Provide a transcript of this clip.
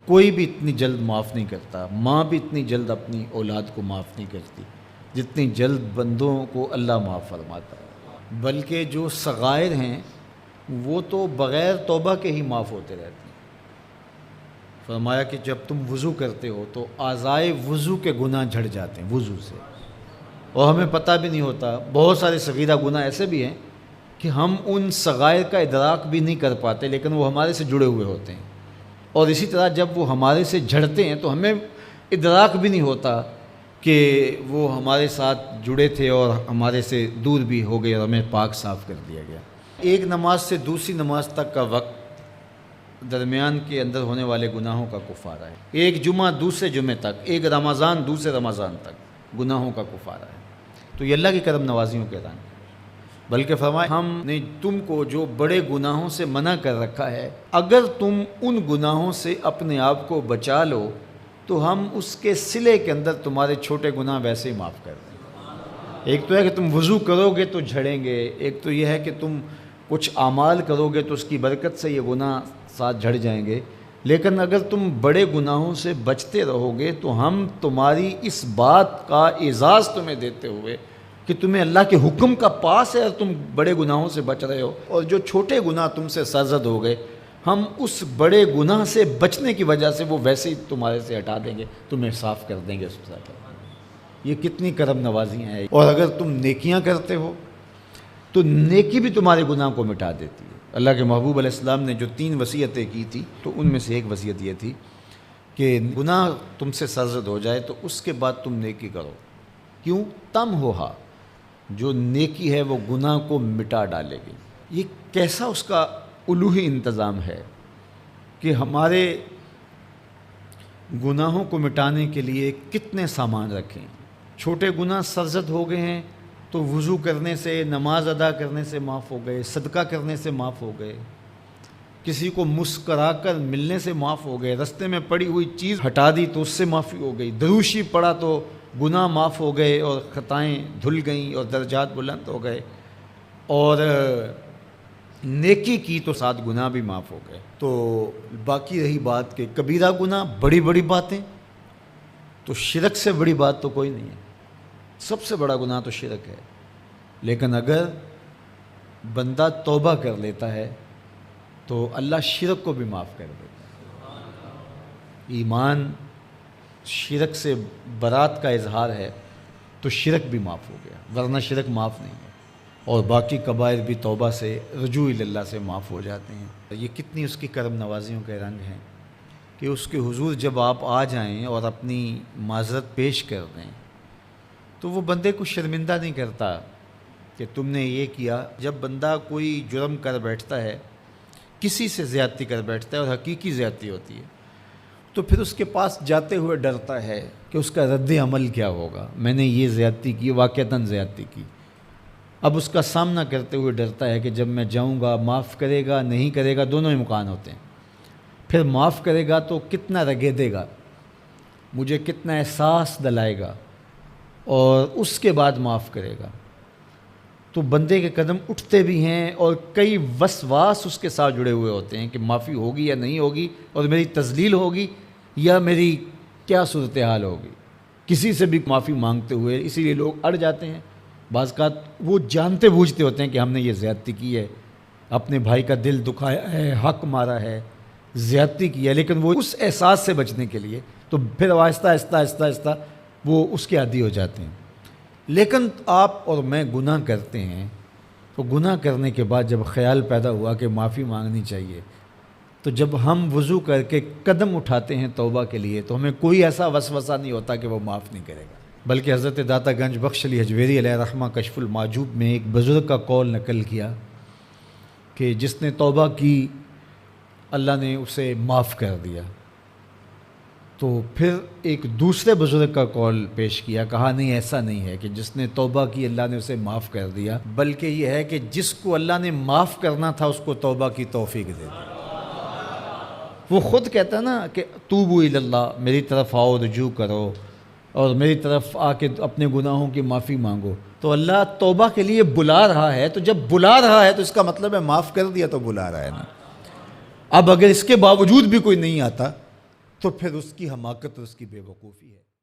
کوئی بھی اتنی جلد معاف نہیں کرتا، ماں بھی اتنی جلد اپنی اولاد کو معاف نہیں کرتی جتنی جلد بندوں کو اللہ معاف فرماتا ہے، بلکہ جو صغائر ہیں وہ تو بغیر توبہ کے ہی معاف ہوتے رہتے ہیں۔ فرمایا کہ جب تم وضو کرتے ہو تو اعضائے وضو کے گناہ جھڑ جاتے ہیں وضو سے، اور ہمیں پتہ بھی نہیں ہوتا۔ بہت سارے صغیرہ گناہ ایسے بھی ہیں کہ ہم ان صغائر کا ادراک بھی نہیں کر پاتے، لیکن وہ ہمارے سے جڑے ہوئے ہوتے ہیں، اور اسی طرح جب وہ ہمارے سے جھڑتے ہیں تو ہمیں ادراک بھی نہیں ہوتا کہ وہ ہمارے ساتھ جڑے تھے اور ہمارے سے دور بھی ہو گئے اور ہمیں پاک صاف کر دیا گیا۔ ایک نماز سے دوسری نماز تک کا وقت درمیان کے اندر ہونے والے گناہوں کا کفارہ ہے۔ ایک جمعہ دوسرے جمعے تک، ایک رمضان دوسرے رمضان تک گناہوں کا کفارہ ہے۔ تو یہ اللہ کی کرم نوازیوں کے رنگ ہے۔ بلکہ فرمایا ہم نے تم کو جو بڑے گناہوں سے منع کر رکھا ہے، اگر تم ان گناہوں سے اپنے آپ کو بچا لو تو ہم اس کے صلے کے اندر تمہارے چھوٹے گناہ ویسے ہی معاف کر دیں۔ ایک تو ہے کہ تم وضو کرو گے تو جھڑیں گے، ایک تو یہ ہے کہ تم کچھ اعمال کرو گے تو اس کی برکت سے یہ گناہ ساتھ جھڑ جائیں گے، لیکن اگر تم بڑے گناہوں سے بچتے رہو گے تو ہم تمہاری اس بات کا اعزاز تمہیں دیتے ہوئے کہ تمہیں اللہ کے حکم کا پاس ہے اور تم بڑے گناہوں سے بچ رہے ہو، اور جو چھوٹے گناہ تم سے سرزد ہو گئے ہم اس بڑے گناہ سے بچنے کی وجہ سے وہ ویسے ہی تمہارے سے ہٹا دیں گے، تمہیں صاف کر دیں گے اس طرح۔ یہ کتنی کرم نوازیاں ہیں۔ اور اگر تم نیکیاں کرتے ہو تو نیکی بھی تمہارے گناہ کو مٹا دیتی ہے۔ اللہ کے محبوب علیہ السلام نے جو 3 وصیتیں کی تھی تو ان میں سے ایک وصیت یہ تھی کہ گناہ تم سے سرزد ہو جائے تو اس کے بعد تم نیکی کرو، کیوں؟ تم ہوہا، جو نیکی ہے وہ گناہ کو مٹا ڈالے گی۔ یہ کیسا اس کا الوہی انتظام ہے کہ ہمارے گناہوں کو مٹانے کے لیے کتنے سامان رکھیں۔ چھوٹے گناہ سرزد ہو گئے ہیں تو وضو کرنے سے، نماز ادا کرنے سے معاف ہو گئے، صدقہ کرنے سے معاف ہو گئے، کسی کو مسکرا کر ملنے سے معاف ہو گئے، رستے میں پڑی ہوئی چیز ہٹا دی تو اس سے معافی ہو گئی، دروشی پڑا تو گناہ معاف ہو گئے اور خطائیں دھل گئیں اور درجات بلند ہو گئے، اور نیکی کی تو 7 گناہ بھی معاف ہو گئے۔ تو باقی رہی بات کہ کبیرہ گناہ، بڑی بڑی باتیں، تو شرک سے بڑی بات تو کوئی نہیں ہے، سب سے بڑا گناہ تو شرک ہے، لیکن اگر بندہ توبہ کر لیتا ہے تو اللہ شرک کو بھی معاف کر دیتا ہے۔ ایمان شرک سے برات کا اظہار ہے تو شرک بھی معاف ہو گیا، ورنہ شرک معاف نہیں ہے، اور باقی کبائر بھی توبہ سے، رجوع اللہ سے معاف ہو جاتے ہیں۔ یہ کتنی اس کی کرم نوازیوں کے رنگ ہیں کہ اس کے حضور جب آپ آ جائیں اور اپنی معذرت پیش کر دیں تو وہ بندے کو شرمندہ نہیں کرتا کہ تم نے یہ کیا۔ جب بندہ کوئی جرم کر بیٹھتا ہے، کسی سے زیادتی کر بیٹھتا ہے اور حقیقی زیادتی ہوتی ہے، تو پھر اس کے پاس جاتے ہوئے ڈرتا ہے کہ اس کا رد عمل کیا ہوگا، میں نے یہ زیادتی کی، واقعتاً زیادتی کی۔ اب اس کا سامنا کرتے ہوئے ڈرتا ہے کہ جب میں جاؤں گا معاف کرے گا نہیں کرے گا، دونوں امکان ہوتے ہیں۔ پھر معاف کرے گا تو کتنا رگیدے گا، مجھے کتنا احساس دلائے گا، اور اس کے بعد معاف کرے گا تو بندے کے قدم اٹھتے بھی ہیں، اور کئی وسواس اس کے ساتھ جڑے ہوئے ہوتے ہیں کہ معافی ہوگی یا نہیں ہوگی، اور میری تذلیل ہوگی یا میری کیا صورتحال ہوگی، کسی سے بھی معافی مانگتے ہوئے۔ اسی لیے لوگ اڑ جاتے ہیں، بعض اوقات وہ جانتے بوجھتے ہوتے ہیں کہ ہم نے یہ زیادتی کی ہے، اپنے بھائی کا دل دکھایا ہے، حق مارا ہے، زیادتی کی ہے، لیکن وہ اس احساس سے بچنے کے لیے تو پھر آہستہ آہستہ آہستہ آہستہ وہ اس کے عادی ہو جاتے ہیں۔ لیکن آپ اور میں گناہ کرتے ہیں تو گناہ کرنے کے بعد جب خیال پیدا ہوا کہ معافی مانگنی چاہیے، تو جب ہم وضو کر کے قدم اٹھاتے ہیں توبہ کے لیے تو ہمیں کوئی ایسا وسوسہ نہیں ہوتا کہ وہ معاف نہیں کرے گا۔ بلکہ حضرت داتا گنج بخش علی حجویری علیہ رحمہ کشف المعجوب میں ایک بزرگ کا قول نقل کیا کہ جس نے توبہ کی اللہ نے اسے معاف کر دیا۔ تو پھر ایک دوسرے بزرگ کا قول پیش کیا، کہا نہیں ایسا نہیں ہے کہ جس نے توبہ کی اللہ نے اسے معاف کر دیا، بلکہ یہ ہے کہ جس کو اللہ نے معاف کرنا تھا اس کو توبہ کی توفیق دے دی۔ وہ خود کہتا ہے نا کہ توبوا الی اللہ، میری طرف آؤ، رجوع کرو اور میری طرف آ کے اپنے گناہوں کی معافی مانگو، تو اللہ توبہ کے لیے بلا رہا ہے۔ تو جب بلا رہا ہے تو اس کا مطلب ہے معاف کر دیا تو بلا رہا ہے نا۔ اب اگر اس کے باوجود بھی کوئی نہیں آتا تو پھر اس کی حماقت اور اس کی بے وقوفی ہے۔